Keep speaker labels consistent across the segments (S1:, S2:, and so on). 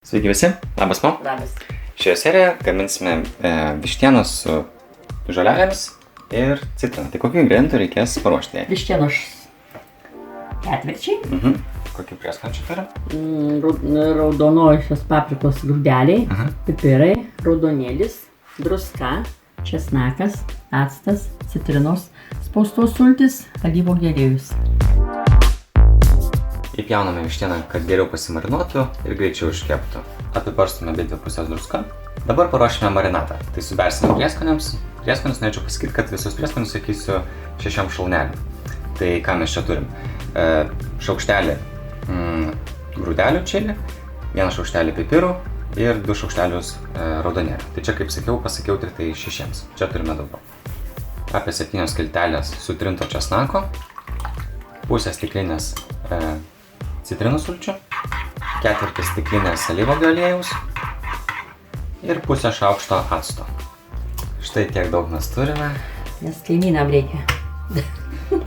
S1: Sveiki visi, labas Mo.
S2: Labas.
S1: Šioje serijoje gaminsime vištienos su žolelėmis ir citrina. Tai kokių ingredientų reikės paruošti?
S2: Vištienos ketvirčiai.
S1: Kokių prieskonių turim?
S2: Raudonosios paprikos grūdeliai, pipirai, raudonėlis, druska, česnakas, actas, citrinos, spaustos sultis, alyvuogių aliejus.
S1: Įpjauname vištieną, kad geriau pasimarinuotų ir greičiau iškeptų. Apibarstome abi dvi pusės druska. Dabar paruošime marinatą. Tai subersime prieskoniams. Prieskonius norėčiau pasakyti, kad visus prieskonius sakysiu 6 šaukšteliam. Tai ką mes čia turim? Šaukštelį grūdelių čili, 1 šaukštelį pipirų ir 2 šaukštelius raudonėlių. Tai čia, kaip sakiau, pasakiau tik tai 6. Čia turime daugiau. Apie 7 skiltelės sutrinto česnako, pusę stiklinės citrinų sulčių, 4 stiklinės alyvuogių aliejaus ir pusę šaukšto acto. Štai tiek daug mes turime.
S2: Nes kaimynam reikia.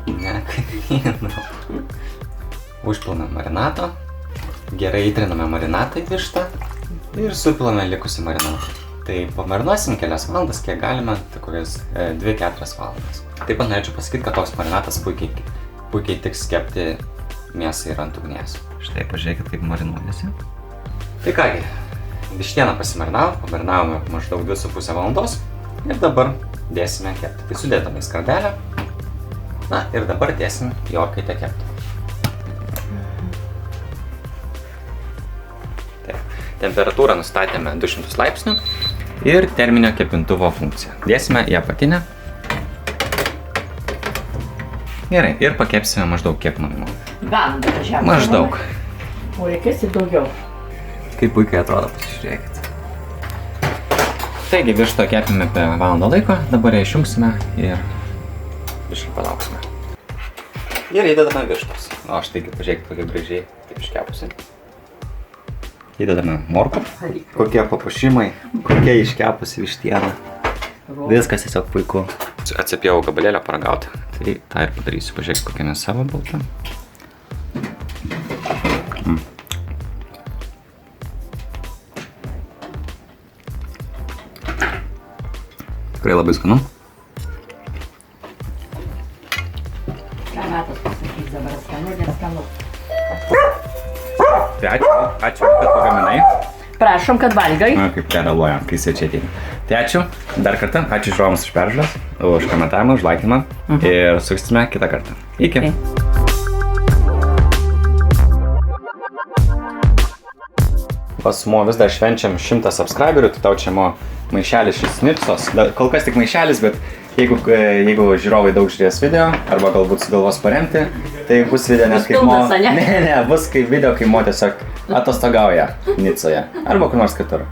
S1: Ne, kaimynam. Užpilame marinato, gerai įtriname marinatą į vištą ir supilame likusį marinatą. Tai pamarinuosim kelias valandas, kiek galime, tai kokias 2-4 valandas. Taip pat norėčiau pasakyti, kad toks marinatas puikiai tiks kepti mėsą ir ant ugnies. Štai pažiūrėkit, kaip marinuojasi. Tai kągi, vištieną pamarinavome maždaug 2,5 valandos ir dabar dėsime kepti. Tai sudėtame į skardelę. Na ir dabar dėsim į orkaitę kepti. Temperatūrą nustatėme 200 laipsnių ir terminio kepintuvo funkciją. Dėsime į apatinę. Gerai, ir pakepsime maždaug kiek manimo.
S2: Valandą važiavome.
S1: Maždaug.
S2: O reikės ir daugiau.
S1: Kaip puikiai atrodo, pasižiūrėkit. Taigi vištą kepime apie valandą laiko, dabar ją išjungsime ir biškį palauksime. Ir įdedame vištos. O štai, pažiūrėkit, kokia gražiai taip iškepusi. Įdedame morką. Kokie papuošimai, kokia iškepusi vištiena. Viskas tiesiog puiku. Atsipjau gabalėlio paragauti, tai tą ir padarysiu. Pažiūrėkit, kokia mėsa balta. Tikrai labai skanu.
S2: Granatas pasakys dabar skanu, neskanu.
S1: Tai ačiū, kad pagaminai.
S2: Prašom, kad valgai.
S1: Na, kaip redaluoja, kai svečiai ateina. Tai ačiū dar kartą, ačiū žiūrovams už peržiūras, už komentavimą, už laikymą ir susitiksime kitą kartą. Iki. Pas Mo vis dar švenčiam 100 subscriberių, tai tau čia Mo maišelis šis snipsos. Kol kas tik maišelis, bet jeigu žiūrovai daug žiūrės video, arba galbūt sugalvos paremti, tai bus video net kaip Mo... Ne, bus kaip video, kai Mo tiesiog atostogauja Nicoje, arba kur nors kitur.